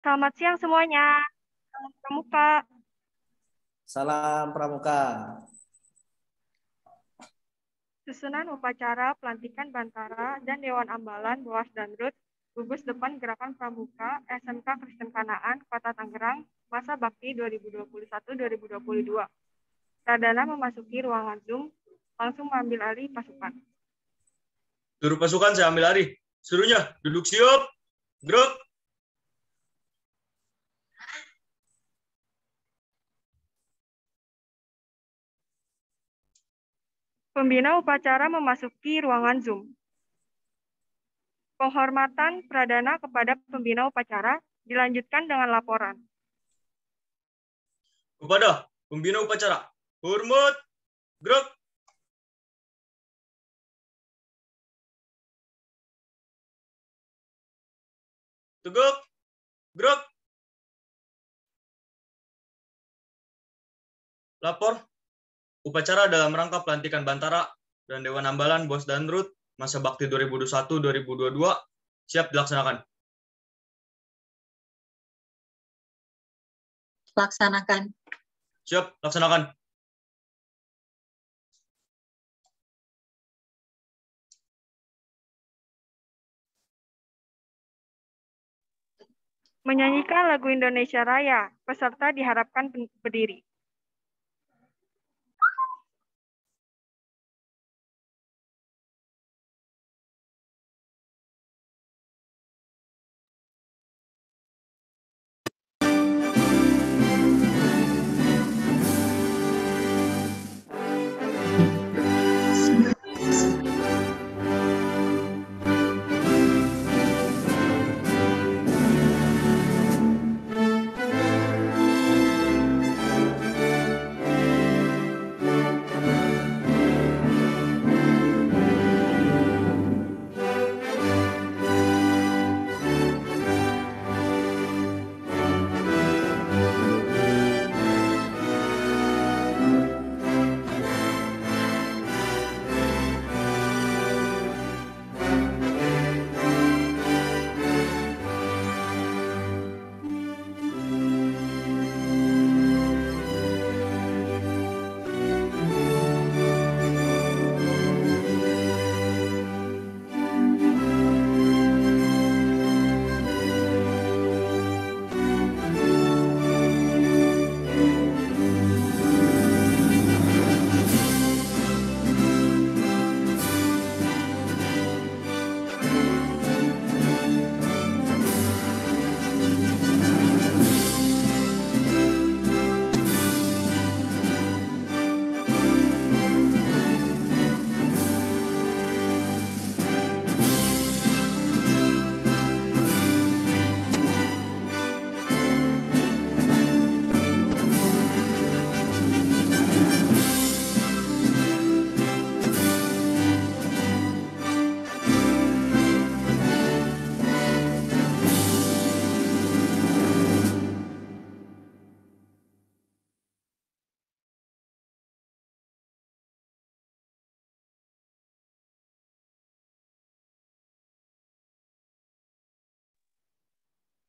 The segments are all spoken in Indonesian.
Selamat siang semuanya. Salam Pramuka. Salam Pramuka. Susunan upacara pelantikan Bantara dan Dewan Ambalan Boas dan Rut gugus depan Gerakan Pramuka SMK Kristen Kanaan Kota Tangerang masa bakti 2021-2022. Pradana memasuki ruangan Zoom, langsung mengambil alih pasukan. Seluruh pasukan saya ambil alih. Seluruhnya duduk siap. Gerak. Pembina upacara memasuki ruangan Zoom. Penghormatan Pradana kepada pembina upacara dilanjutkan dengan laporan. Kepada pembina upacara, hormat, gerak. Tegak, gerak. Lapor, upacara dalam rangka pelantikan Bantara dan Dewan Ambalan Bos dan Rut masa bakti 2021-2022 siap dilaksanakan. Laksanakan. Siap, laksanakan. Menyanyikan lagu Indonesia Raya, peserta diharapkan berdiri.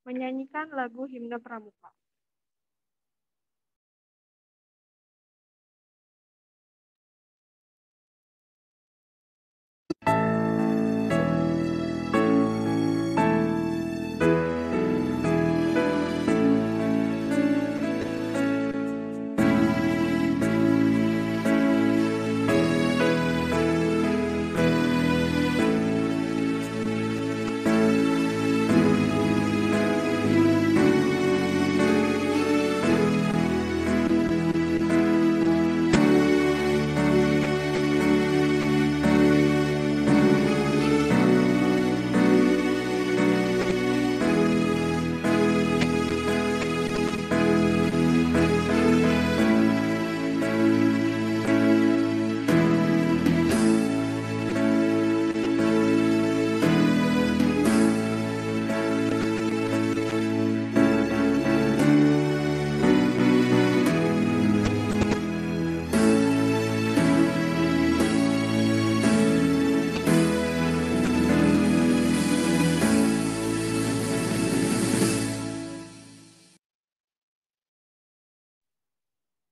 Menyanyikan lagu Himne Pramuka.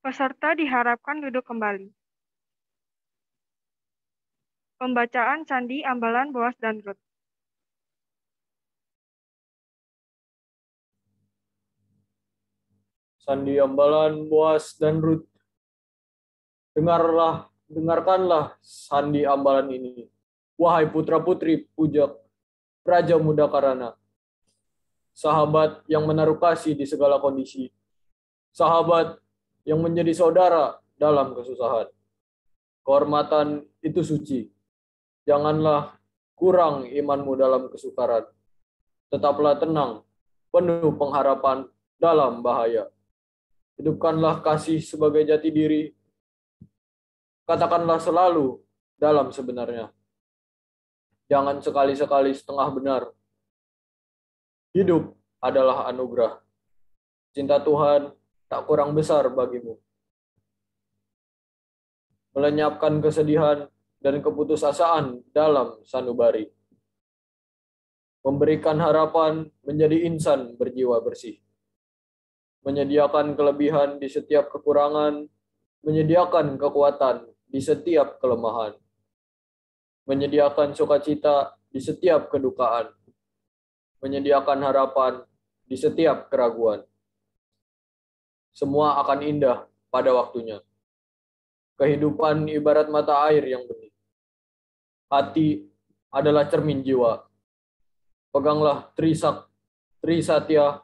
Peserta diharapkan duduk kembali. Pembacaan Candi Ambalan Boas dan Ruth. Sandi Ambalan, Boas, dan Ruth. Dengarkanlah sandi ambalan ini. Wahai putra-putri Pujak, Raja Muda Karana. Sahabat yang menaruh kasih di segala kondisi. Sahabat yang menjadi saudara dalam kesusahan. Kehormatan itu suci. Janganlah kurang imanmu dalam kesukaran. Tetaplah tenang, penuh pengharapan dalam bahaya. Hidupkanlah kasih sebagai jati diri. Katakanlah selalu dalam sebenarnya. Jangan sekali-sekali setengah benar. Hidup adalah anugerah. Cinta Tuhan tak kurang besar bagimu. Melenyapkan kesedihan dan keputusasaan dalam sanubari. Memberikan harapan menjadi insan berjiwa bersih. Menyediakan kelebihan di setiap kekurangan, menyediakan kekuatan di setiap kelemahan. Menyediakan sukacita di setiap kedukaan. Menyediakan harapan di setiap keraguan. Semua akan indah pada waktunya. Kehidupan ibarat mata air yang bening. Hati adalah cermin jiwa. Peganglah Trisatya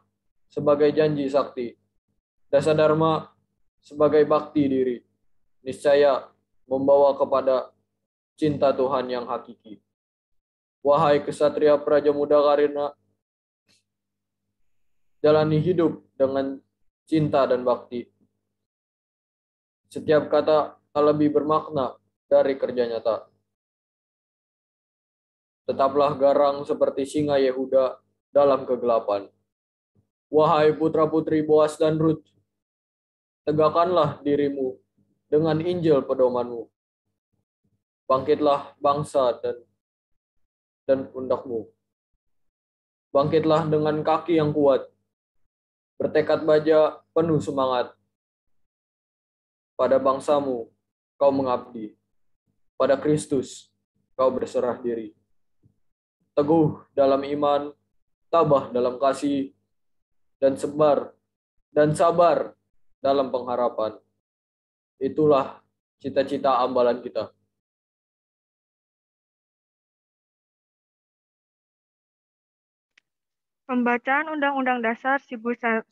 sebagai janji sakti. Dasa Dharma sebagai bakti diri. Niscaya membawa kepada cinta Tuhan yang hakiki. Wahai kesatria Praja Muda Karina, jalani hidup dengan cinta dan bakti. Setiap kata tak lebih bermakna dari kerja nyata. Tetaplah garang seperti singa Yehuda dalam kegelapan. Wahai putra-putri Boas dan Ruth, tegakkanlah dirimu dengan Injil pedomanmu. Bangkitlah bangsa dan pundakmu. Bangkitlah dengan kaki yang kuat. Bertekad baja penuh semangat. Pada bangsamu kau mengabdi. Pada Kristus kau berserah diri. Teguh dalam iman, tabah dalam kasih, dan sabar dalam pengharapan. Itulah cita-cita ambalan kita. Pembacaan Undang-Undang Dasar 1945.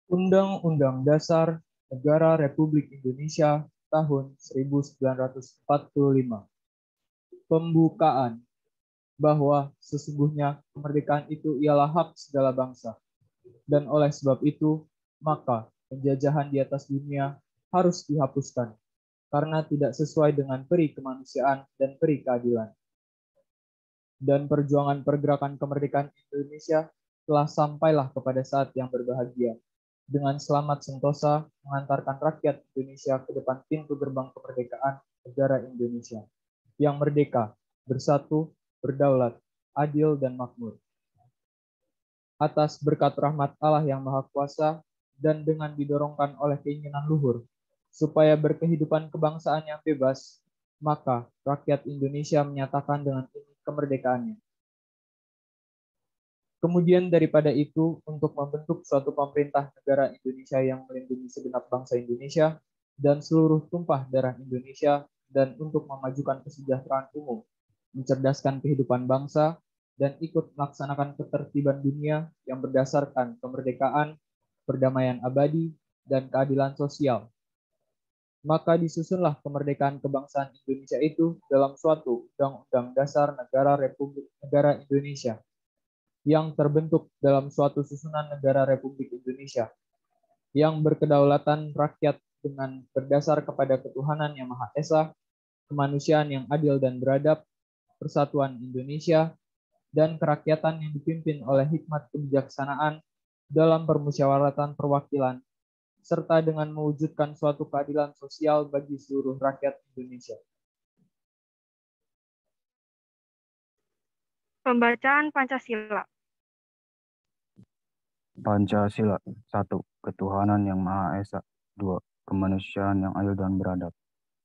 Undang-Undang Dasar Negara Republik Indonesia tahun 1945. Pembukaan bahwa sesungguhnya kemerdekaan itu ialah hak segala bangsa, dan oleh sebab itu, maka penjajahan di atas dunia harus dihapuskan, karena tidak sesuai dengan peri kemanusiaan dan peri keadilan. Dan perjuangan pergerakan kemerdekaan Indonesia telah sampailah kepada saat yang berbahagia, dengan selamat sentosa mengantarkan rakyat Indonesia ke depan pintu gerbang kemerdekaan negara Indonesia, yang merdeka, bersatu, berdaulat, adil, dan makmur. Atas berkat rahmat Allah yang Maha Kuasa dan dengan didorongkan oleh keinginan luhur, supaya berkehidupan kebangsaan yang bebas, maka rakyat Indonesia menyatakan dengan ini kemerdekaannya. Kemudian daripada itu, untuk membentuk suatu pemerintah negara Indonesia yang melindungi segenap bangsa Indonesia dan seluruh tumpah darah Indonesia, dan untuk memajukan kesejahteraan umum, mencerdaskan kehidupan bangsa, dan ikut melaksanakan ketertiban dunia yang berdasarkan kemerdekaan, perdamaian abadi, dan keadilan sosial. Maka disusunlah kemerdekaan kebangsaan Indonesia itu dalam suatu Undang-Undang Dasar Negara Indonesia, yang terbentuk dalam suatu susunan negara Republik Indonesia, yang berkedaulatan rakyat dengan berdasar kepada ketuhanan yang Maha Esa, kemanusiaan yang adil dan beradab, persatuan Indonesia, dan kerakyatan yang dipimpin oleh hikmat kebijaksanaan dalam permusyawaratan perwakilan, serta dengan mewujudkan suatu keadilan sosial bagi seluruh rakyat Indonesia. Pembacaan Pancasila. Pancasila. 1. Ketuhanan yang Maha Esa. 2. Kemanusiaan yang adil dan beradab.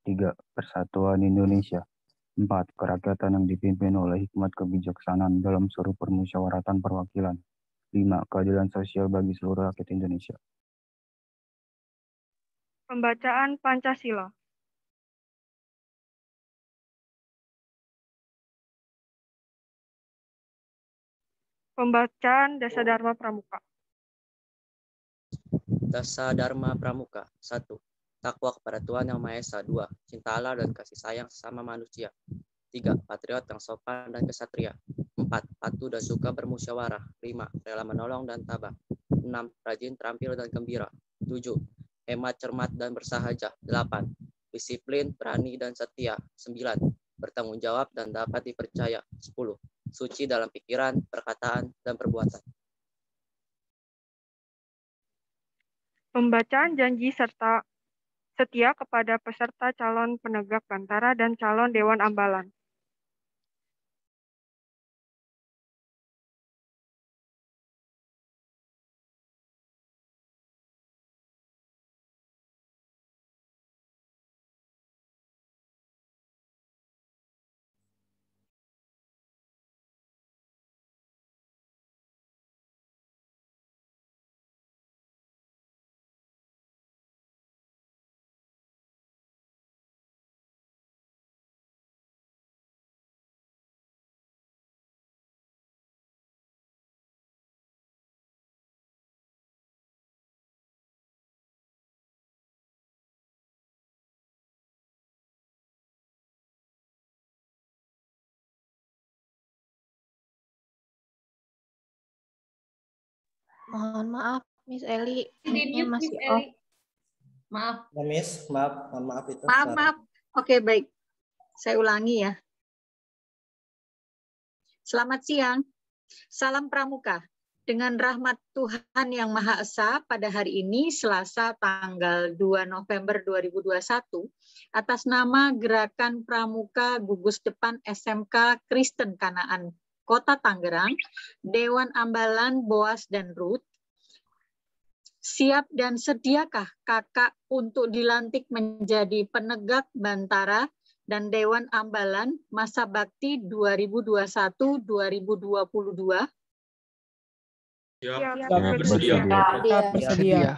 3. Persatuan Indonesia. 4. Kerakyatan yang dipimpin oleh hikmat kebijaksanaan dalam seluruh permusyawaratan perwakilan. 5. Keadilan sosial bagi seluruh rakyat Indonesia. Pembacaan Pancasila. Pembacaan Dasa Dharma Pramuka. Dasa Dharma Pramuka. 1. Takwa kepada Tuhan Yang Maha Esa. 2. Cinta Allah dan kasih sayang sesama manusia. 3. Patriot yang sopan dan kesatria. 4. Patuh dan suka bermusyawarah. 5. Rela menolong dan tabah. 6. Rajin, terampil, dan gembira. 7. Hemat, cermat, dan bersahaja. 8. Disiplin, berani, dan setia. 9. Bertanggung jawab dan dapat dipercaya. 10. Suci dalam pikiran, perkataan, dan perbuatan. Pembacaan janji serta setia kepada peserta calon penegak Bantara dan calon Dewan Ambalan. Mohon maaf, Miss Eli. Ini masih off. Maaf. Ya, Miss, maaf, mohon maaf itu. Maaf. Oke, baik. Saya ulangi ya. Selamat siang. Salam Pramuka. Dengan rahmat Tuhan Yang Maha Esa, pada hari ini, Selasa tanggal 2 November 2021, atas nama Gerakan Pramuka Gugus Depan SMK Kristen Kanaan Kota Tangerang, Dewan Ambalan Boas dan Ruth, siap dan sediakah kakak untuk dilantik menjadi penegak Bantara dan Dewan Ambalan masa bakti 2021-2022? Bersedia.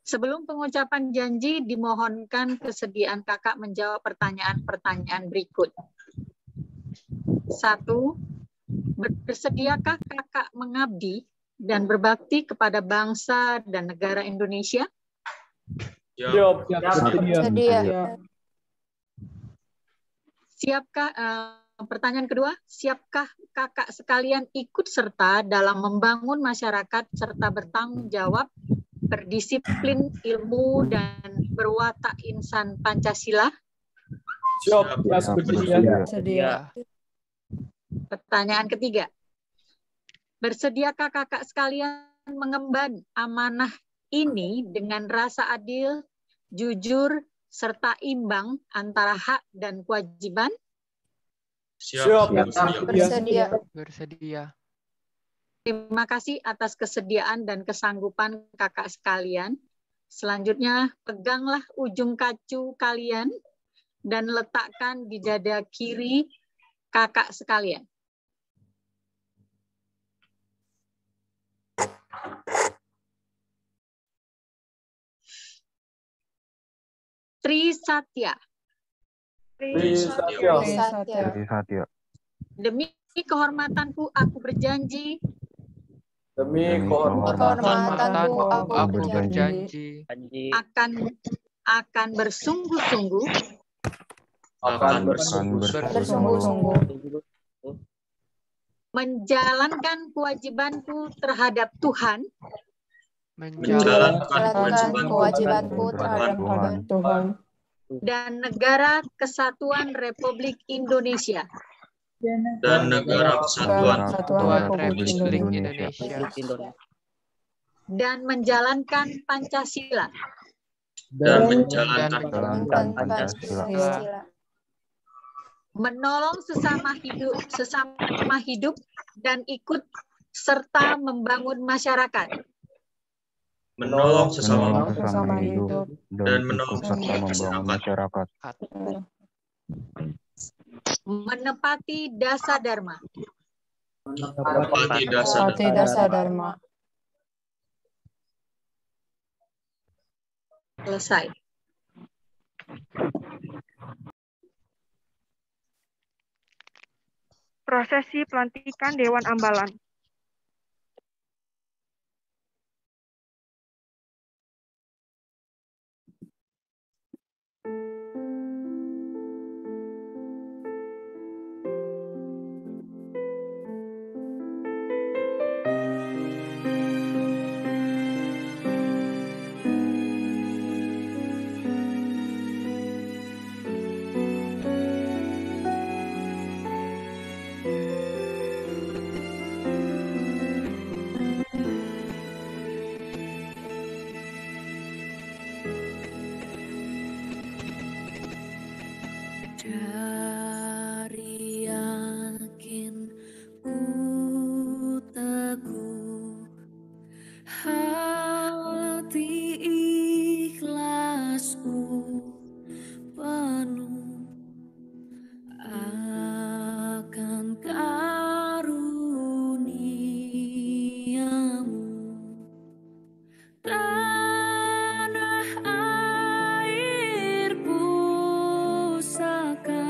Sebelum pengucapan janji, dimohonkan kesediaan kakak menjawab pertanyaan-pertanyaan berikut. 1. Bersediakah kakak mengabdi dan berbakti kepada bangsa dan negara Indonesia? Bersedia. Siapkah, pertanyaan kedua, siapkah kakak sekalian ikut serta dalam membangun masyarakat serta bertanggung jawab, berdisiplin, ilmu, dan berwatak insan Pancasila? Siap. Bersedia. Pertanyaan ketiga, bersediakah kakak sekalian mengemban amanah ini dengan rasa adil, jujur, serta imbang antara hak dan kewajiban? Bersedia. Terima kasih atas kesediaan dan kesanggupan kakak sekalian. Selanjutnya, peganglah ujung kacu kalian dan letakkan di dada kiri kakak sekalian. Trisatya. Demi kehormatanku, aku berjanji. Demi kehormatanku, aku berjanji. Akan bersungguh-sungguh. Menjalankan kewajibanku terhadap Tuhan. Dan negara Kesatuan Republik Indonesia. Dan menjalankan Pancasila. Menolong sesama hidup dan ikut serta membangun masyarakat. Menolong sesama menolong makhluk sesama hidup dan dan menolong ikut serta membangun masyarakat. masyarakat. Menepati dasa dharma. Menepati dasar Pati Dasa Dharma. Selesai. Prosesi pelantikan Dewan Ambalan. Dari yakin ku teguh, hati ikhlasku penuh akan karuniamu. Tanah air pusaka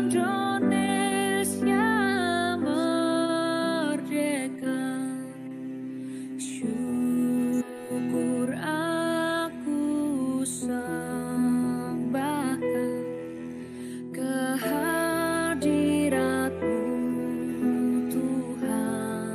Indonesia merdeka, syukur aku sembahkan kehadirat-Mu Tuhan.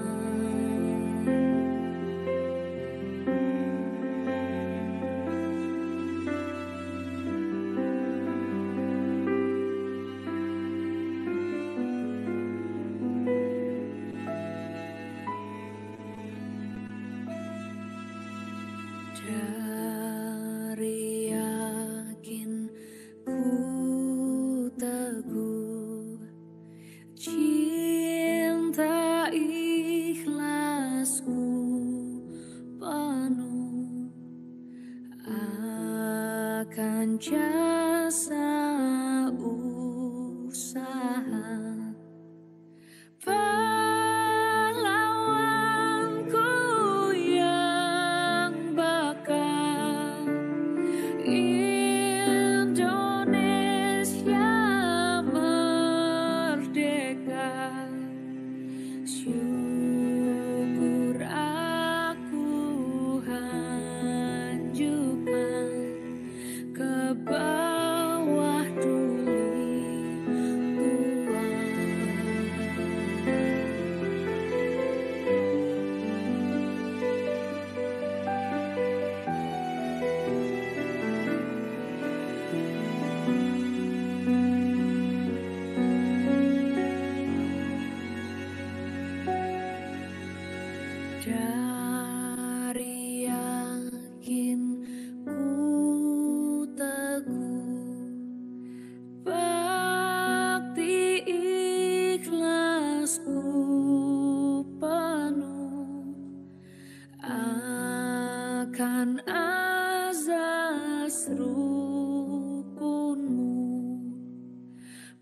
Dari yakin ku teguh, cinta ikhlasku penuh akan jasa usaha pahlawanku yang bakal Indonesia merdeka, syukur aku hanjurkan ke bawah duli Tuhan. Dari yakin ku teguh, bakti ikhlasku penuh akan azas rukunmu,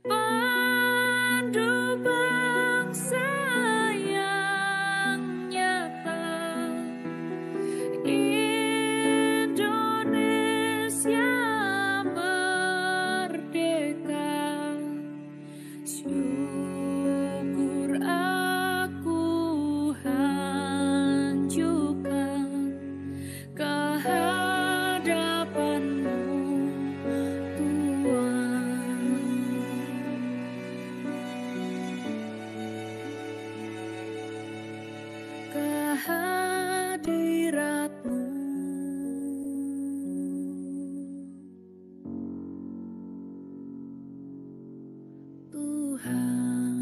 pandu bangsa yang nyata, Indonesia merdeka, syukur aku hanjurkan kehadapan-Mu Tuhan. Kehadirat-Mu Tuhan.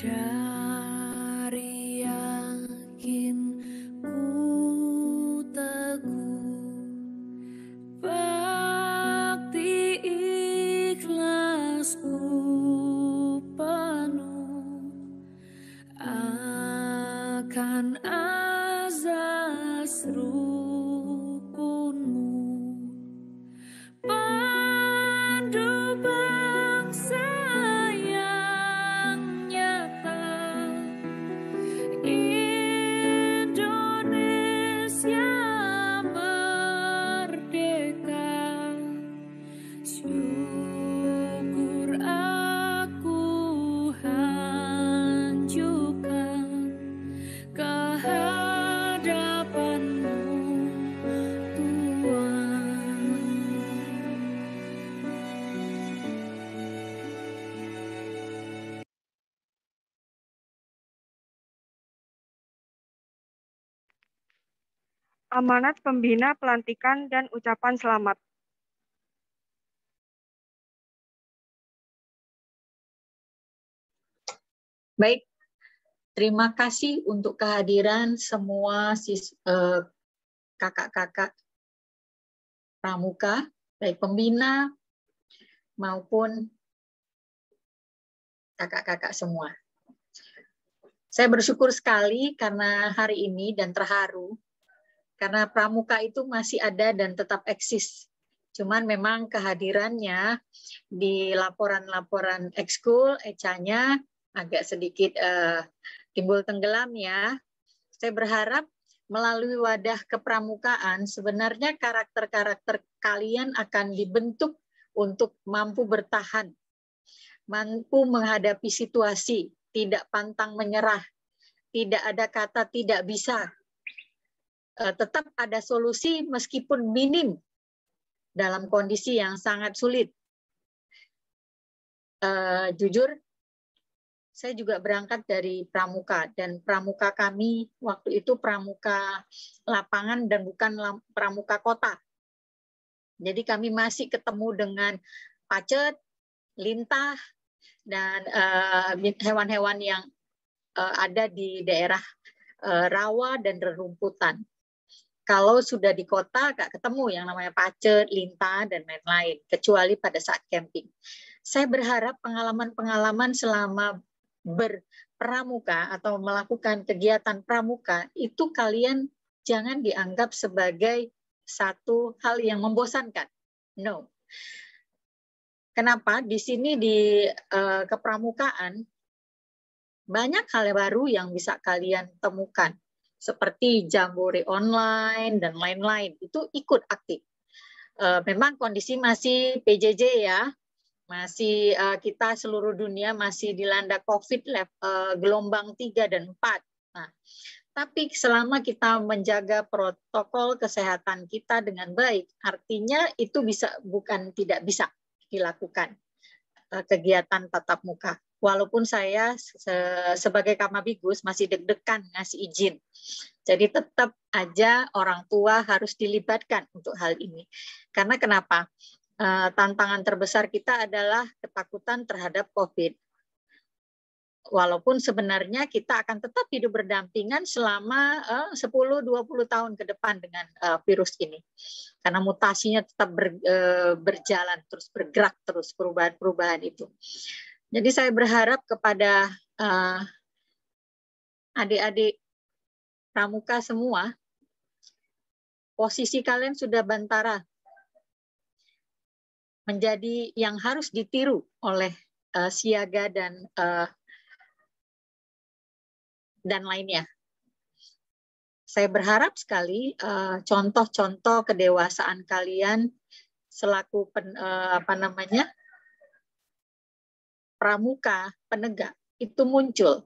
Dari yakin ku teguh, bakti ikhlasku penuh akan azas rukunmu, pandu bangsa yang nyata, Indonesia merdeka. Syukur aku hanjukan kehadapanmu, Tuhan. Amanat Pembina Pelantikan dan Ucapan Selamat. Baik, terima kasih untuk kehadiran semua kakak-kakak pramuka, baik pembina maupun kakak-kakak semua. Saya bersyukur sekali karena hari ini dan terharu karena pramuka itu masih ada dan tetap eksis. Cuman memang kehadirannya di laporan-laporan ekskul, ECA-nya agak sedikit timbul tenggelam ya. Saya berharap melalui wadah kepramukaan sebenarnya karakter-karakter kalian akan dibentuk untuk mampu bertahan, mampu menghadapi situasi, tidak pantang menyerah, tidak ada kata tidak bisa. Tetap ada solusi meskipun minim dalam kondisi yang sangat sulit. Jujur, saya juga berangkat dari pramuka dan pramuka kami waktu itu pramuka lapangan dan bukan pramuka kota. Jadi kami masih ketemu dengan pacet, lintah, dan hewan-hewan yang ada di daerah rawa dan rerumputan. Kalau sudah di kota, nggak ketemu yang namanya pacet, lintah, dan lain-lain, kecuali pada saat camping. Saya berharap pengalaman-pengalaman selama berpramuka atau melakukan kegiatan pramuka, itu kalian jangan dianggap sebagai satu hal yang membosankan. No. Kenapa? Di sini di kepramukaan, banyak hal baru yang bisa kalian temukan. Seperti jambore online dan lain-lain, itu ikut aktif. Memang kondisi masih PJJ ya, masih kita seluruh dunia masih dilanda COVID gelombang 3 dan 4. Nah, tapi selama kita menjaga protokol kesehatan kita dengan baik, artinya itu bisa bukan tidak bisa dilakukan kegiatan tatap muka. Walaupun saya sebagai Kamabigus masih deg-degan ngasih izin. Jadi tetap aja orang tua harus dilibatkan untuk hal ini. Karena kenapa? Tantangan terbesar kita adalah ketakutan terhadap COVID. Walaupun sebenarnya kita akan tetap hidup berdampingan selama 10-20 tahun ke depan dengan virus ini. Karena mutasinya tetap berjalan, terus bergerak, terus perubahan-perubahan itu. Jadi saya berharap kepada adik-adik pramuka semua, posisi kalian sudah bantara menjadi yang harus ditiru oleh siaga dan lainnya. Saya berharap sekali contoh-contoh kedewasaan kalian selaku pramuka, penegak itu muncul.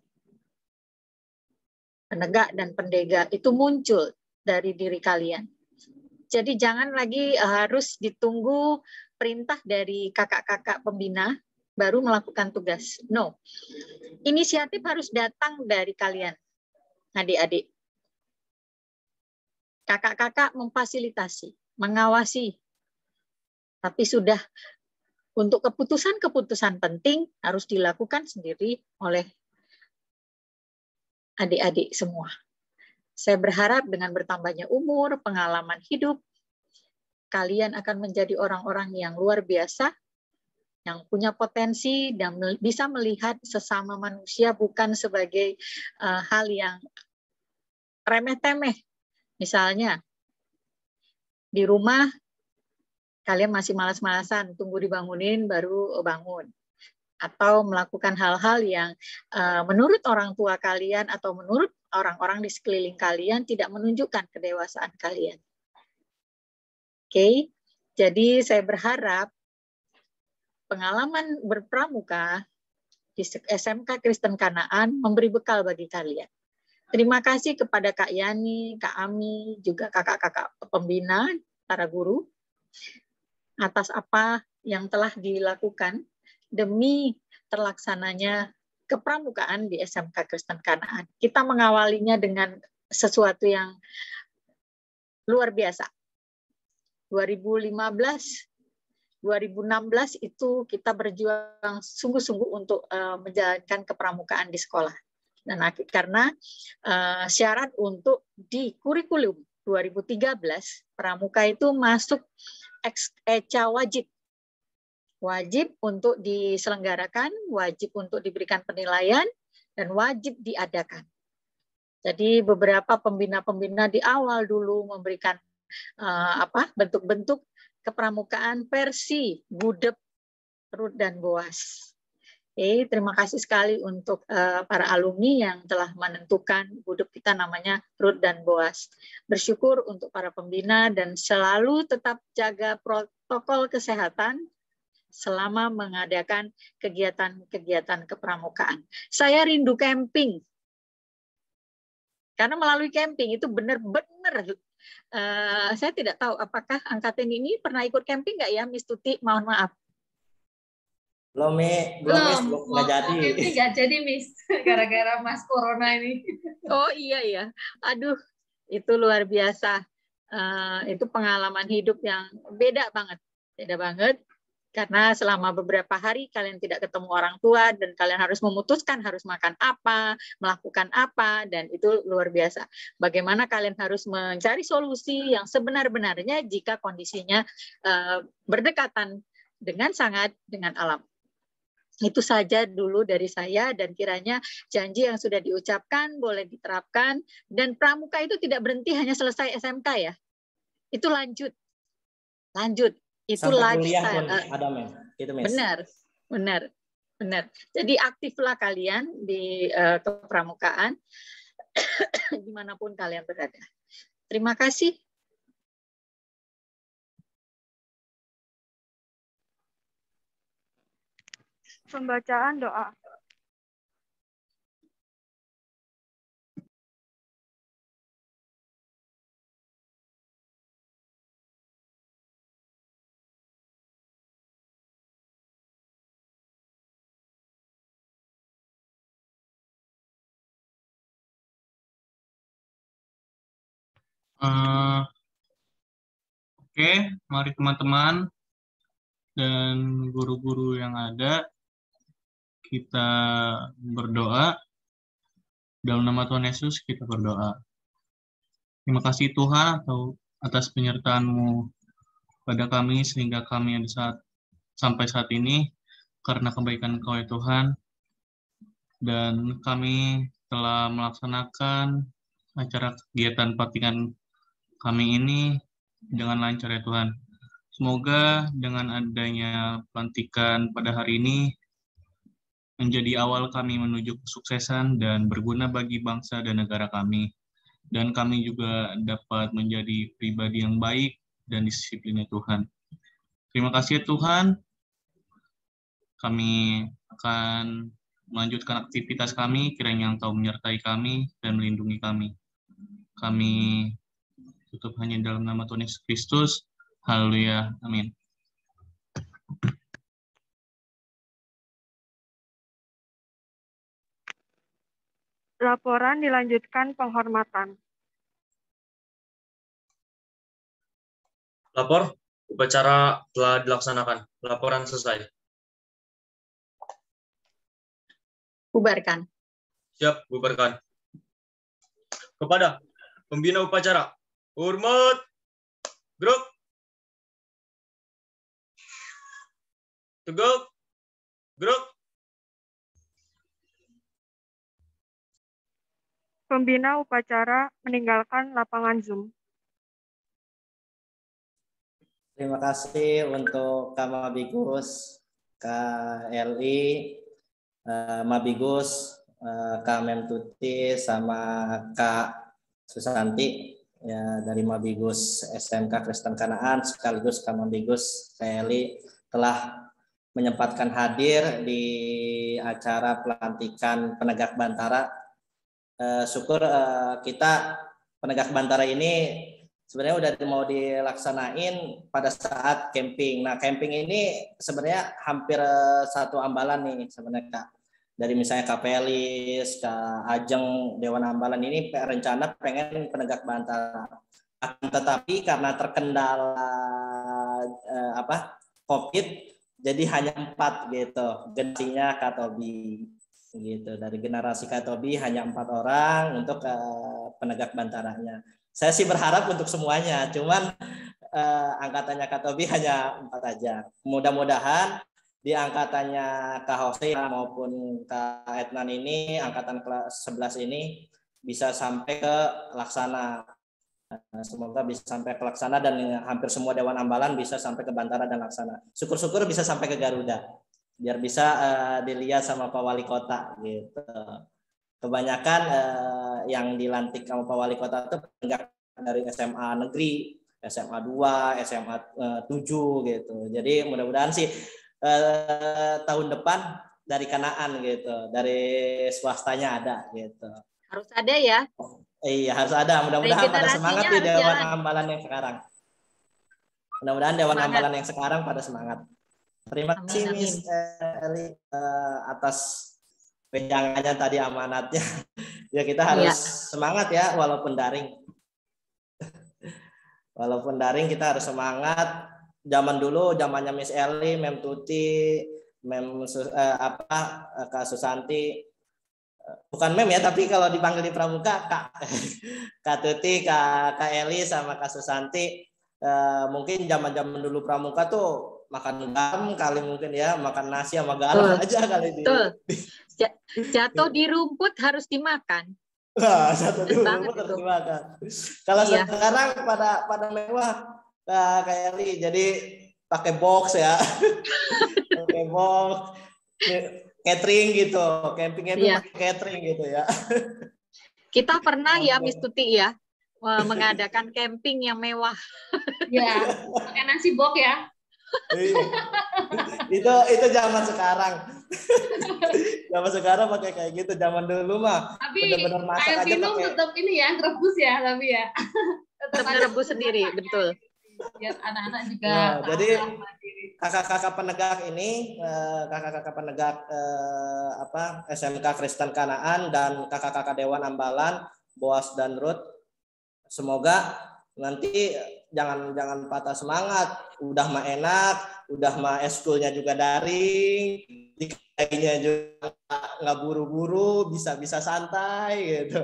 Penegak dan pendega itu muncul dari diri kalian. Jadi jangan lagi harus ditunggu perintah dari kakak-kakak pembina baru melakukan tugas. No. Inisiatif harus datang dari kalian, adik-adik. Kakak-kakak memfasilitasi, mengawasi. Tapi sudah untuk keputusan-keputusan penting harus dilakukan sendiri oleh adik-adik semua. Saya berharap dengan bertambahnya umur, pengalaman hidup, kalian akan menjadi orang-orang yang luar biasa, yang punya potensi dan bisa melihat sesama manusia bukan sebagai hal yang remeh-temeh. Misalnya, di rumah kalian masih malas-malasan, tunggu dibangunin baru bangun. Atau melakukan hal-hal yang menurut orang tua kalian atau menurut orang-orang di sekeliling kalian tidak menunjukkan kedewasaan kalian. Oke, jadi saya berharap pengalaman berpramuka di SMK Kristen Kanaan memberi bekal bagi kalian. Terima kasih kepada Kak Yani, Kak Ami, juga kakak-kakak pembina, para guru, atas apa yang telah dilakukan demi terlaksananya kepramukaan di SMK Kristen Kanaan. Kita mengawalinya dengan sesuatu yang luar biasa. 2015, 2016 itu kita berjuang sungguh-sungguh untuk menjalankan kepramukaan di sekolah. Dan karena syarat untuk di kurikulum 2013, pramuka itu masuk ECA wajib. Wajib untuk diselenggarakan, wajib untuk diberikan penilaian, dan wajib diadakan. Jadi beberapa pembina-pembina di awal dulu memberikan bentuk-bentuk kepramukaan versi Gudep, Rut, dan Boas. Terima kasih sekali untuk para alumni yang telah menentukan Gudep kita namanya Rut dan Boas. Bersyukur untuk para pembina dan selalu tetap jaga protokol kesehatan selama mengadakan kegiatan-kegiatan kepramukaan. Saya rindu camping. Karena melalui camping itu benar-benar, saya tidak tahu apakah angkatan ini pernah ikut camping nggak ya, Miss Tuti? Mohon maaf. Belum, Miss, nggak jadi. Camping nggak jadi, Miss, gara-gara Mas Corona ini. Oh iya ya, aduh, itu luar biasa. Itu pengalaman hidup yang beda banget. Karena selama beberapa hari kalian tidak ketemu orang tua dan kalian harus memutuskan harus makan apa, melakukan apa, dan itu luar biasa. Bagaimana kalian harus mencari solusi yang sebenar-benarnya jika kondisinya berdekatan dengan alam. Itu saja dulu dari saya, dan kiranya janji yang sudah diucapkan boleh diterapkan, dan pramuka itu tidak berhenti hanya selesai SMK ya. Itu lanjut. Itu sampai kuliah lifestyle. pun ada, gitu, Miss. Benar. Jadi aktiflah kalian di kepramukaan dimanapun kalian berada. Terima kasih. Pembacaan doa. Oke, mari teman-teman dan guru-guru yang ada, kita berdoa. Dalam nama Tuhan Yesus kita berdoa. Terima kasih Tuhan atas penyertaan-Mu pada kami sehingga kami ada sampai saat ini karena kebaikan Engkau ya Tuhan. Dan kami telah melaksanakan acara kegiatan pelatihan kami ini dengan lancar ya Tuhan. Semoga dengan adanya pelantikan pada hari ini menjadi awal kami menuju kesuksesan dan berguna bagi bangsa dan negara kami. Dan kami juga dapat menjadi pribadi yang baik dan disiplin ya Tuhan. Terima kasih ya Tuhan. Kami akan melanjutkan aktivitas kami, kiranya Engkau menyertai kami dan melindungi kami. Kami tutup hanya dalam nama Tuhan Yesus Kristus. Haleluya. Amin. Laporan dilanjutkan penghormatan. Lapor, upacara telah dilaksanakan. Laporan selesai. Bubarkan. Siap, bubarkan. kepada pembina upacara. Hormat, gerak, tegak, gerak. Pembina upacara meninggalkan lapangan Zoom. Terima kasih untuk Kak Mabigus, Kak Eli, Mabigus, Kak Memtuti, sama Kak Susanti ya, dari Mabigus SMK Kristen Kanaan, sekaligus Kak Mabigus, Kak Eli telah menyempatkan hadir di acara pelantikan penegak Bantara. Syukur kita penegak Bantara ini sebenarnya udah mau dilaksanain pada saat camping. Nah, camping ini sebenarnya hampir satu ambalan nih sebenarnya Kak. Dari misalnya Kak Pelis, Kak Ajeng, Dewan Ambalan ini rencana pengen penegak Bantara. Tetapi karena terkendala COVID, jadi hanya 4 gitu. Generasinya Kak Tobi gitu. Dari generasi Kak Tobi hanya 4 orang untuk penegak Bantaranya. Saya sih berharap untuk semuanya, cuman angkatannya Kak Tobi hanya 4 aja. Mudah-mudahan di angkatannya Kak Hose maupun Kak Etnan ini, angkatan kelas 11 ini bisa sampai ke laksana. Semoga bisa sampai ke laksana dan hampir semua Dewan Ambalan bisa sampai ke Bantara dan laksana. Syukur-syukur bisa sampai ke Garuda, biar bisa dilihat sama Pak Wali Kota gitu. Kebanyakan yang dilantik sama Pak Wali Kota itu penegak dari SMA negeri, SMA 2, SMA 7 gitu. Jadi mudah-mudahan sih tahun depan dari Kanaan gitu, dari swastanya ada gitu. Harus ada ya. Iya, harus ada. Mudah-mudahan pada semangat di Dewan Ambalan yang sekarang. Mudah-mudahan Dewan Ambalan yang sekarang pada semangat. Terima kasih Miss Eli atas pejangannya tadi, amanatnya. Ya kita harus semangat ya walaupun daring. Walaupun daring kita harus semangat. Zaman dulu zamannya Miss Eli, Mem Tuti, Kak Susanti. Bukan Mem ya, tapi kalau dipanggil di Pramuka Kak Tuti, Kak Eli sama Kak Susanti. Mungkin zaman-zaman dulu Pramuka tuh makan garam kali mungkin ya, makan nasi sama garam aja kali di. Jatuh di rumput harus dimakan. Wah, jatuh di rumput harus dimakan. Kalau sekarang pada mewah kayak Eli, jadi pakai box ya. Pakai box, catering gitu, campingnya itu pakai catering gitu ya. Kita pernah ya Miss Tuti ya mengadakan camping yang mewah. Ya, pakai nasi bok ya. itu zaman sekarang. Zaman sekarang pakai kayak gitu. Zaman dulu mah benar-benar masak aja pakai. Tetap ini ya, rebus ya, tapi ya. Tetap rebus sendiri, betul. Biar anak-anak juga. Nah, jadi kakak-kakak penegak ini, kakak-kakak penegak SMK Kristen Kanaan dan kakak-kakak Dewan Ambalan, Boas dan Ruth, semoga nanti jangan patah semangat. Udah mah enak, udah mah eskulnya juga daring, dikainya juga nggak buru-buru, bisa santai gitu.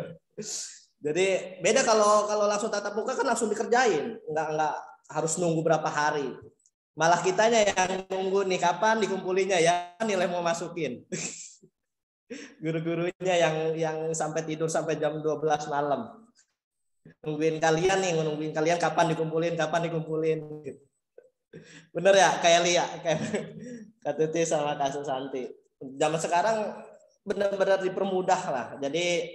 Jadi beda kalau langsung tatap muka kan langsung dikerjain, nggak harus nunggu berapa hari. Malah kitanya yang nunggu nih kapan dikumpulinya ya nilai mau masukin. Guru-gurunya yang sampai tidur sampai jam 12 malam. Nungguin kalian kapan dikumpulin gitu. Bener ya kayak Lia, kayak Kak Tuti sama Kak Susanti. Zaman sekarang benar-benar dipermudah lah. Jadi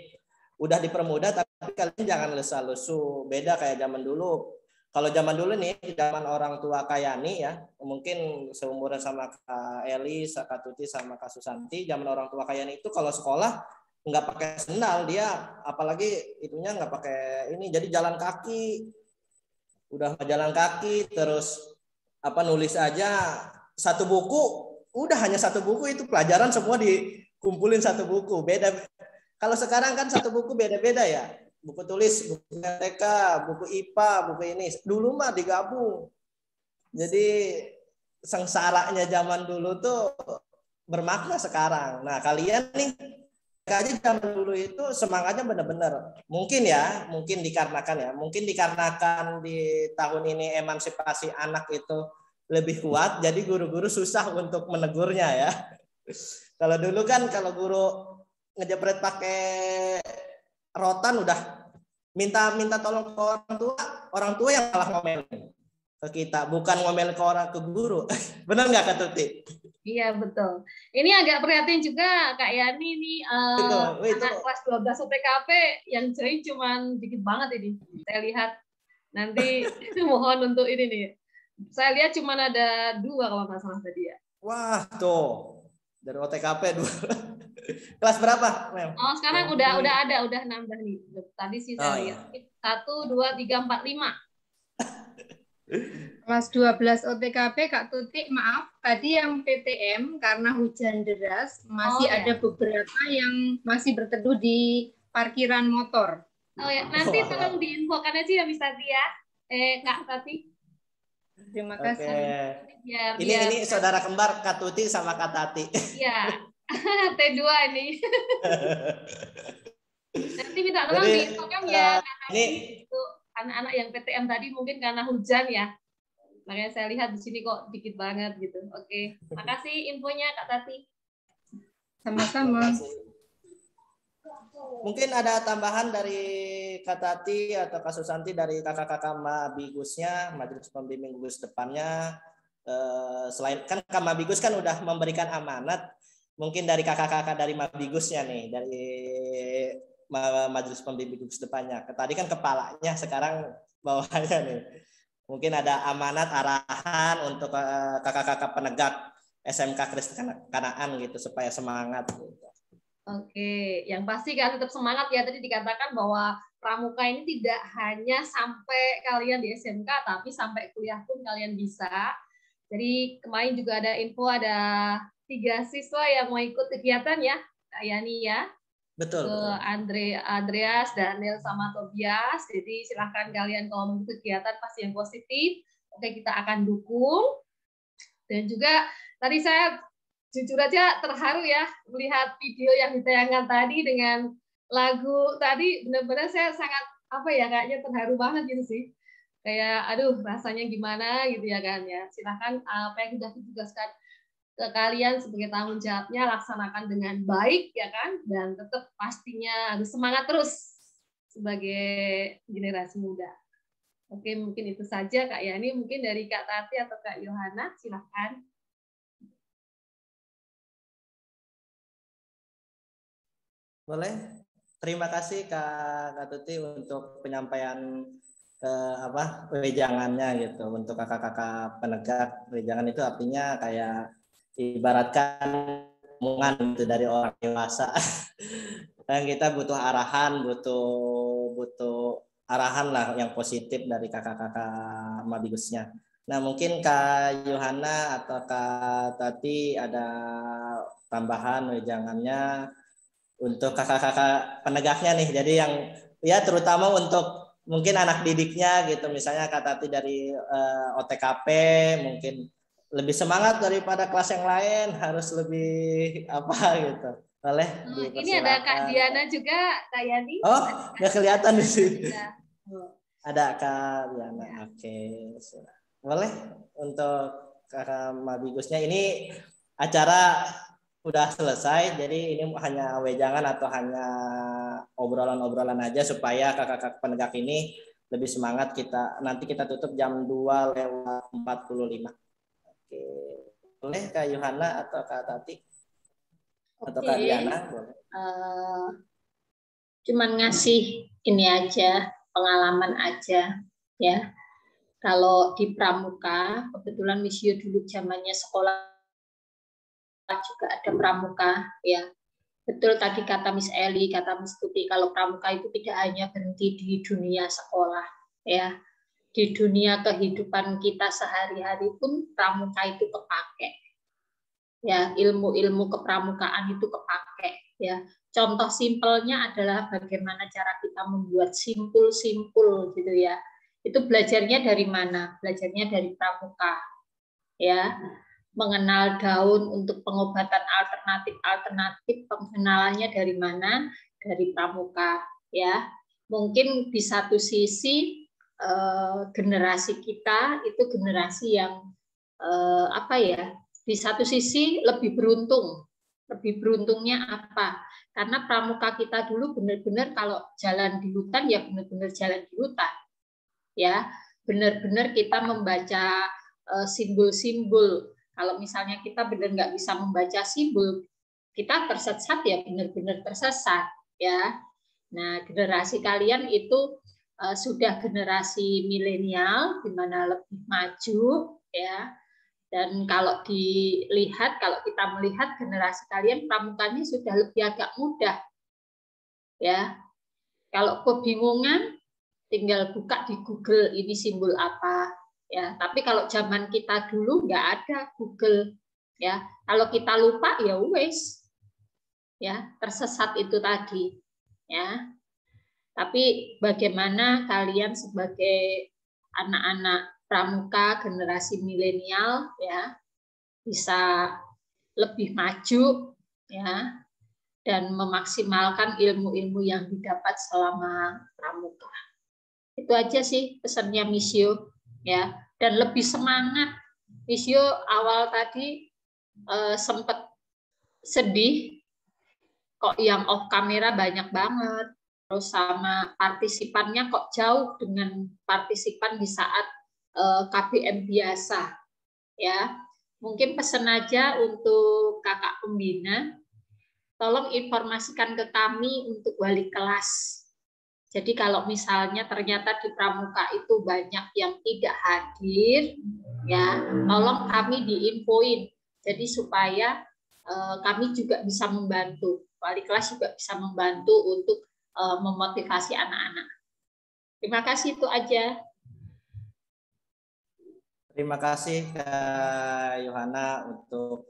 udah dipermudah tapi kalian jangan lesu-lesu. Beda kayak zaman dulu. Kalau zaman dulu nih, zaman orang tua Kayani ya, mungkin seumuran sama Kak Eli, Kak Tuti sama Kak Susanti, zaman orang tua Kayani itu kalau sekolah nggak pakai sendal dia, apalagi itunya nggak pakai ini, jadi jalan kaki, udah jalan kaki, terus nulis aja satu buku, udah hanya satu buku itu pelajaran semua dikumpulin satu buku. Beda kalau sekarang kan satu buku beda-beda ya, buku tulis, buku TK, buku IPA, buku ini. Dulu mah digabung. Jadi sengsaranya zaman dulu tuh bermakna sekarang. Nah kalian nih aja zaman dulu itu semangatnya benar-benar mungkin dikarenakan di tahun ini emansipasi anak itu lebih kuat, jadi guru-guru susah untuk menegurnya ya. Kalau dulu kan kalau guru ngejepret pakai rotan udah minta tolong ke orang tua yang malah ngomelin ke kita, bukan ngomel ke guru. Benar nggak Kak Tuti? Iya betul. Ini agak prihatin juga Kak Yani nih anak kelas 12 OTKP yang join cuman dikit banget ini. Saya lihat nanti mohon untuk ini nih. Saya lihat cuma ada 2 kalau nggak salah tadi ya. Wah tuh dari OTKP 2. Kelas berapa, Mel? Oh sekarang udah nambah nih. Tadi sih saya lihat 1, 2, 3, 4, 5. Kelas 12 OTKP Kak Tuti, maaf tadi yang PTM karena hujan deras masih ada beberapa yang masih berteduh di parkiran motor. Oh ya, nanti tolong diinfokan aja ya Miss Tati ya. Kak Tati. Terima kasih. Ini saudara kembar Kak Tuti sama Kak Tati. Iya. T2 ini. Nanti minta tolong diinfokan ya. Ini anak-anak yang PTM tadi mungkin karena hujan ya. Makanya saya lihat di sini kok dikit banget gitu. Oke. Makasih infonya Kak Tati. Sama-sama. Mungkin ada tambahan dari Kak Tati atau Kak Susanti dari kakak-kakak Mabigusnya, Majelis Pembimbing gugus depannya. Selain kan Kak Mabigus kan udah memberikan amanat, mungkin dari kakak-kakak dari Mabigusnya nih, dari Majelis Pembimbing gugus depannya. Tadi kan kepalanya, sekarang bawahnya nih. Mungkin ada amanat arahan untuk kakak-kakak penegak SMK Kristen Kanaan gitu supaya semangat gitu. Oke, yang pasti kan tetap semangat ya. Tadi dikatakan bahwa pramuka ini tidak hanya sampai kalian di SMK, tapi sampai kuliah pun kalian bisa. Jadi kemarin juga ada info ada 3 siswa yang mau ikut kegiatan ya, Kak Yani ya. Betul. Andreas, Daniel, sama Tobias. Jadi silahkan kalian kalau mau kegiatan pasti yang positif. Oke, kita akan dukung. Dan juga tadi saya jujur aja terharu ya melihat video yang ditayangkan tadi dengan lagu tadi, benar-benar saya sangat kayaknya terharu banget gitu sih, kayak aduh rasanya gimana gitu ya kan ya. Silahkan apa yang sudah ditugaskan ke kalian sebagai tanggung jawabnya laksanakan dengan baik ya kan, dan tetap pastinya harus semangat terus sebagai generasi muda. Oke, mungkin itu saja Kak Yani. Mungkin dari Kak Tati atau Kak Yohana silahkan. Boleh. Terima kasih Kak Tuti untuk penyampaian wejangannya gitu untuk kakak-kakak penegak. Wejangan itu artinya kayak ibaratkan omongan gitu dari orang dewasa. Dan kita butuh arahan, butuh arahan lah yang positif dari kakak-kakak Mabigusnya. Nah mungkin Kak Yohana atau Kak Tati ada tambahan wejangannya untuk kakak-kakak penegaknya nih, jadi yang ya terutama untuk mungkin anak didiknya gitu, misalnya Kak Tati dari OTKP mungkin lebih semangat daripada kelas yang lain, harus lebih gitu. Boleh ini ada Kak Diana juga, Kak Yani. Oh nggak kelihatan di sini. Ada Kak Diana. Oke. Boleh untuk kakak Mabigusnya. Ini acara udah selesai, jadi ini hanya wejangan atau hanya obrolan-obrolan aja supaya kakak-kakak penegak ini lebih semangat. Nanti kita tutup jam 2:45. Oke. Boleh Kak Yohana atau Kak Tati? Atau Kak Diana? Boleh. Cuman ngasih ini aja, pengalaman aja ya. Kalau di pramuka, kebetulan Misio dulu zamannya sekolah juga ada pramuka ya. Betul tadi kata Miss Eli, kata Miss Tuti, kalau pramuka itu tidak hanya berhenti di dunia sekolah ya. Di dunia kehidupan kita sehari-hari pun pramuka itu kepake. Ya, ilmu-ilmu kepramukaan itu kepake ya. Contoh simpelnya adalah bagaimana cara kita membuat simpul-simpul gitu ya. Itu belajarnya dari mana? Belajarnya dari pramuka ya. mengenal daun untuk pengobatan alternatif, pengenalannya dari mana? Dari pramuka, ya. Mungkin di satu sisi generasi kita itu generasi yang di satu sisi lebih beruntung. Lebih beruntungnya apa? Karena pramuka kita dulu benar-benar kalau jalan di hutan ya benar-benar jalan di hutan, ya. Benar-benar kita membaca simbol-simbol. Kalau misalnya kita benar nggak bisa membaca simbol, kita tersesat ya benar-benar tersesat, ya. Nah, generasi kalian itu sudah generasi milenial, di mana lebih maju, ya. Dan kalau kita melihat generasi kalian pramukanya sudah lebih agak mudah, ya. Kalau kebingungan, tinggal buka di Google ini simbol apa. Ya, tapi kalau zaman kita dulu nggak ada Google, ya. Kalau kita lupa ya wes, ya tersesat itu tadi, ya. Tapi bagaimana kalian sebagai anak-anak pramuka generasi milenial, ya, bisa lebih maju, ya, dan memaksimalkan ilmu-ilmu yang didapat selama pramuka. Itu aja sih pesannya Misio. Ya, dan lebih semangat. Misio awal tadi sempat sedih, kok yang off kamera banyak banget, terus sama partisipannya kok jauh dengan partisipan di saat KBM biasa, ya. Mungkin pesan aja untuk kakak pembina, tolong informasikan ke kami untuk wali kelas. Jadi kalau misalnya ternyata di pramuka itu banyak yang tidak hadir, ya, tolong kami diinfoin. Jadi supaya kami juga bisa membantu, wali kelas juga bisa membantu untuk memotivasi anak-anak. Terima kasih, itu aja. Terima kasih Kak Yohana untuk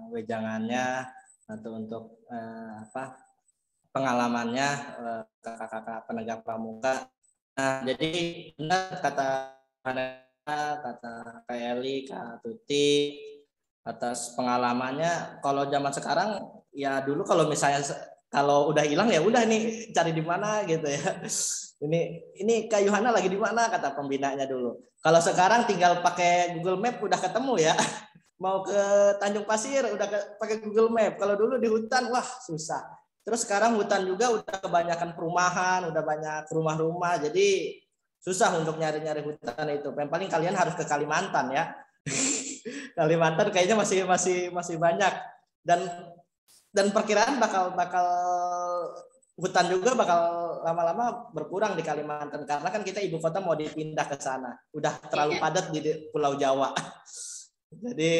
wejangannya atau untuk pengalamannya kakak-kakak penegak pramuka. Nah, jadi benar kata Kak Eli, Kak Tuti atas pengalamannya. Kalau zaman sekarang ya dulu kalau misalnya kalau udah hilang ya udah nih cari di mana gitu ya. Ini Kak Yohana lagi di mana kata pembinanya dulu. Kalau sekarang tinggal pakai Google Map udah ketemu ya. Mau ke Tanjung Pasir udah pakai Google Map. Kalau dulu di hutan wah susah. Terus sekarang hutan juga udah kebanyakan perumahan, udah banyak rumah-rumah, jadi susah untuk nyari-nyari hutan itu. Yang paling kalian harus ke Kalimantan ya. Kalimantan kayaknya masih banyak dan perkiraan bakal hutan juga bakal lama-lama berkurang di Kalimantan karena kan kita ibu kota mau dipindah ke sana. Udah terlalu padat di Pulau Jawa. Jadi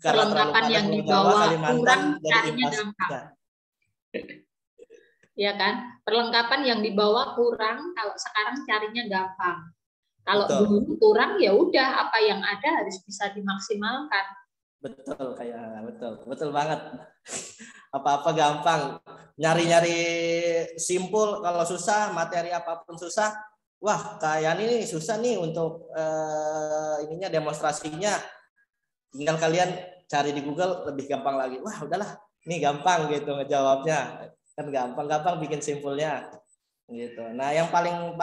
karena terlalu padat yang Pulau Jawa, Kalimantan jadi imbasnya. Ya kan, perlengkapan yang dibawa kurang, kalau sekarang carinya gampang. Kalau dulu kurang ya udah apa yang ada harus bisa dimaksimalkan. Betul betul banget. Apa-apa gampang, nyari-nyari simpul kalau susah, materi apapun susah. Wah, kayak ini susah nih untuk ininya demonstrasinya. Tinggal kalian cari di Google lebih gampang lagi. Wah, udahlah. Ini gampang gitu ngejawabnya, kan gampang bikin simpulnya gitu. Nah yang paling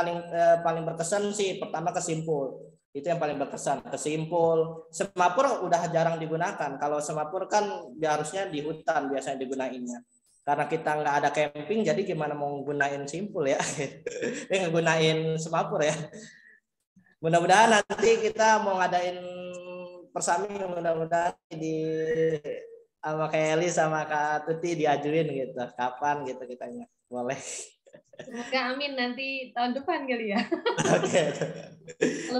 berkesan sih pertama kesimpul, itu yang paling berkesan, kesimpul. Semapur udah jarang digunakan. Kalau semapur kan harusnya di hutan biasanya digunainnya, karena kita nggak ada camping jadi gimana mau gunain simpul ya. Ngegunain semapur ya. Mudah-mudahan nanti kita mau ngadain persami, mudah-mudahan di sama Kak Eli sama Kak Tuti diajuin gitu. Kapan gitu kitanya. Boleh. Semoga amin nanti tahun depan kali ya. Oke.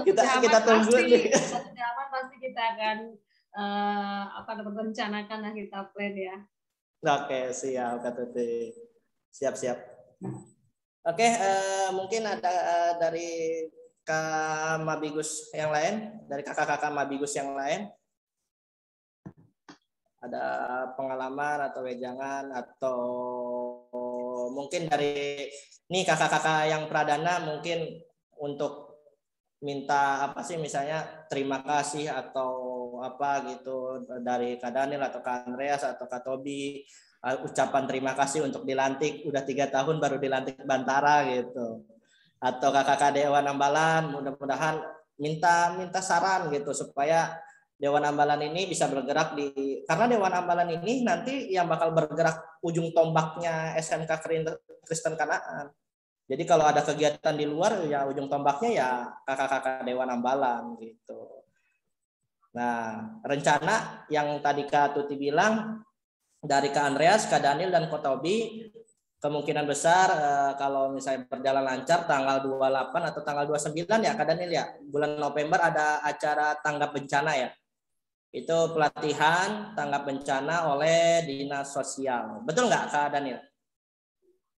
Kita tunggu nih. Kalau sudah aman pasti kita akan rencanakan lah, kita plan ya. Oke, siap Kak Tuti. Siap. Oke, mungkin ada dari Kak Mabigus yang lain, dari kakak-kakak Mabigus yang lain. Ada pengalaman atau wejangan atau mungkin dari nih kakak-kakak yang pradana mungkin untuk minta apa sih misalnya terima kasih atau apa gitu dari Kak Daniel atau Kak Andreas atau Kak Tobi, ucapan terima kasih untuk dilantik, udah 3 tahun baru dilantik Bantara gitu. Atau kakak Dewan Ambalan, mudah-mudahan minta saran gitu supaya Dewan Ambalan ini bisa bergerak karena Dewan Ambalan ini nanti yang bakal bergerak ujung tombaknya SMK Kristen Kanaan. Jadi kalau ada kegiatan di luar ya ujung tombaknya ya kakak-kakak Dewan Ambalan gitu. Nah, rencana yang tadi Kak Tuti bilang dari Kak Andreas, Kak Daniel dan Kak Tobi kemungkinan besar kalau misalnya berjalan lancar tanggal 28 atau tanggal 29 ya Kak Daniel ya, bulan November ada acara tanggap bencana ya. Itu pelatihan tanggap bencana oleh Dinas Sosial. Betul nggak Kak Daniel?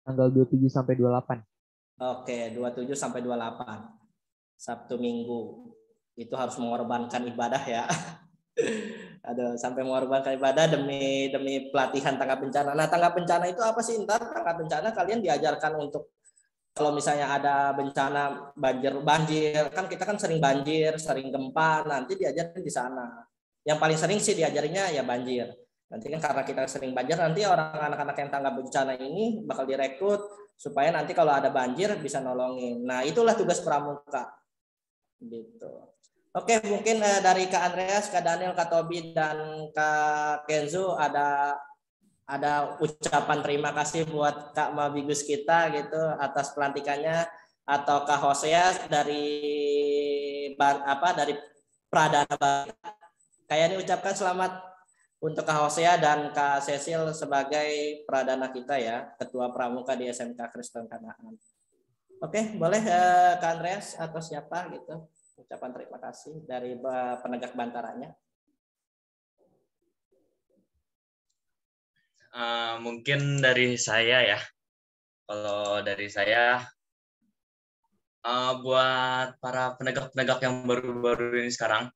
Tanggal 27 sampai 28. Oke, 27 sampai 28. Sabtu Minggu. Itu harus mengorbankan ibadah ya. Aduh, sampai mengorbankan ibadah demi pelatihan tanggap bencana. Nah, tanggap bencana itu apa sih? Ntar tanggap bencana kalian diajarkan untuk kalau misalnya ada bencana banjir, kan kita kan sering banjir, sering gempa, nanti diajarin di sana. Yang paling sering sih diajarinya ya banjir. Nanti kan karena kita sering banjir, nanti anak-anak yang tanggap bencana ini bakal direkrut supaya nanti kalau ada banjir bisa nolongin. Nah, itulah tugas pramuka. Gitu. Oke, mungkin dari Kak Andreas, Kak Daniel, Kak Tobi, dan Kak Kenzo ada ucapan terima kasih buat Kak Mabigus kita gitu atas pelantikannya, atau Kak Hosea dari Pradana. Kayak ini ucapkan selamat untuk Kak Hosea dan Kak Cecil sebagai Pradana kita ya, Ketua Pramuka di SMK Kristen Kanaan. Oke, boleh Kak Andreas atau siapa gitu ucapan terima kasih dari penegak bantaranya. Mungkin dari saya ya. Kalau dari saya buat para penegak-penegak yang baru-baru ini sekarang,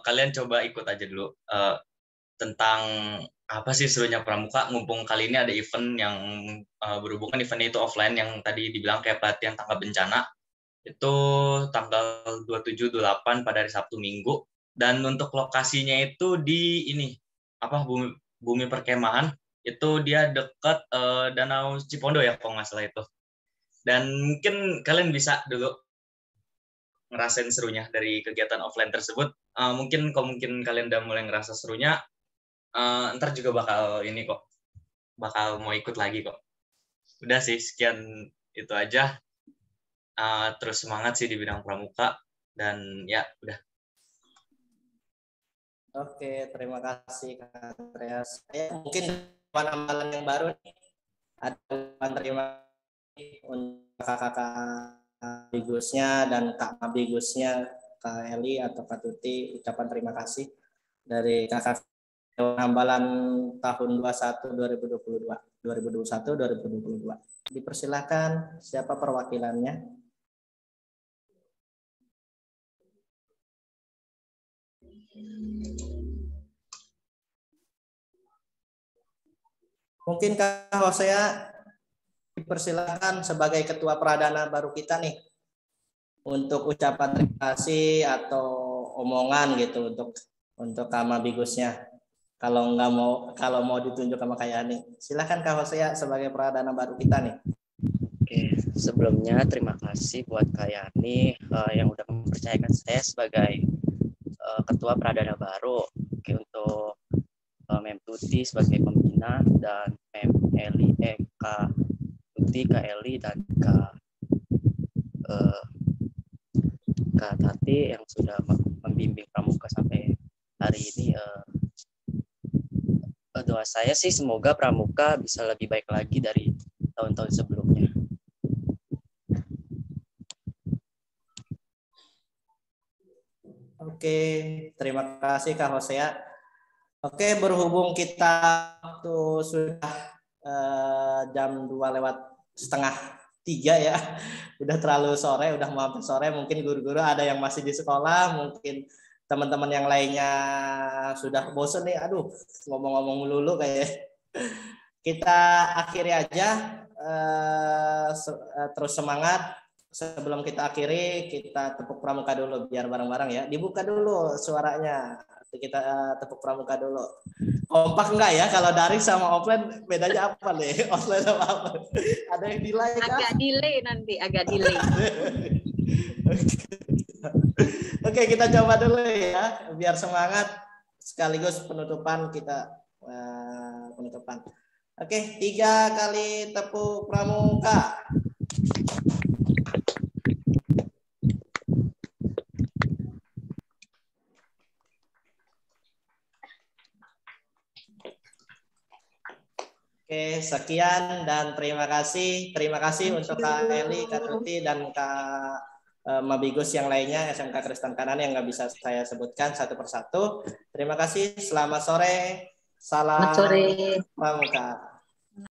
kalian coba ikut aja dulu tentang apa sih serunya pramuka. Mumpung kali ini ada event yang berhubungan, eventnya itu offline yang tadi dibilang kayak pelatihan tanggap bencana. Itu tanggal 27-28 pada hari Sabtu Minggu, dan untuk lokasinya itu di ini bumi perkemahan, itu dia dekat Danau Cipondo ya kalau nggak salah itu. Dan mungkin kalian bisa dulu ngerasain serunya dari kegiatan offline tersebut. Mungkin kalian udah mulai ngerasa serunya, ntar juga bakal mau ikut lagi kok. Udah sih, sekian itu aja. Terus semangat sih di bidang pramuka, dan ya udah. Oke, terima kasih Kak Andreas. Mungkin amalan yang baru nih, ada terima kasih untuk kakak-kakak Bigusnya dan Kak Mabigusnya, Kak Eli atau Kak Tuti, ucapan terima kasih dari kakak Ambalan tahun 2021 2022. Dipersilakan siapa perwakilannya? Mungkin Kak Hosea dipersilakan sebagai ketua Pradana baru kita nih untuk ucapan terima kasih atau omongan gitu untuk Kak Mabigusnya. Kalau mau ditunjuk sama Kak Yani. Silakan Kak Hosea sebagai Pradana baru kita nih. Oke, sebelumnya terima kasih buat Kak Yani yang udah mempercayakan saya sebagai ketua Pradana baru. Oke, untuk Mem Tuti sebagai pembina, dan Mem Eli, Kak Tuti, Kak Eli, dan Kak Tati yang sudah membimbing pramuka sampai hari ini. Doa saya sih semoga pramuka bisa lebih baik lagi dari tahun-tahun sebelumnya. Oke, terima kasih Kak Hosea. Oke, berhubung kita waktu sudah jam 2:30 ya, udah terlalu sore, udah mau hampir sore. Mungkin guru-guru ada yang masih di sekolah, mungkin teman-teman yang lainnya sudah bosan nih, aduh ngomong-ngomong melulu kayak. Kita akhiri aja, terus semangat. Sebelum kita akhiri, kita tepuk pramuka dulu biar bareng-bareng ya. Dibuka dulu suaranya. Kita tepuk pramuka dulu. Kompak enggak ya? Kalau daring sama offline bedanya apa nih? Offline sama apa? Ada yang delay kan? Agak delay nanti, agak delay. Oke, kita coba dulu ya, biar semangat sekaligus penutupan kita penutupan. Oke, 3 kali tepuk pramuka. Oke, sekian dan terima kasih. Terima kasih untuk Kak Eli, Kak Tuti, dan Kak Mabigus yang lainnya, SMK Kristen Kanan yang nggak bisa saya sebutkan satu persatu. Terima kasih. Selamat sore. Salam pramuka.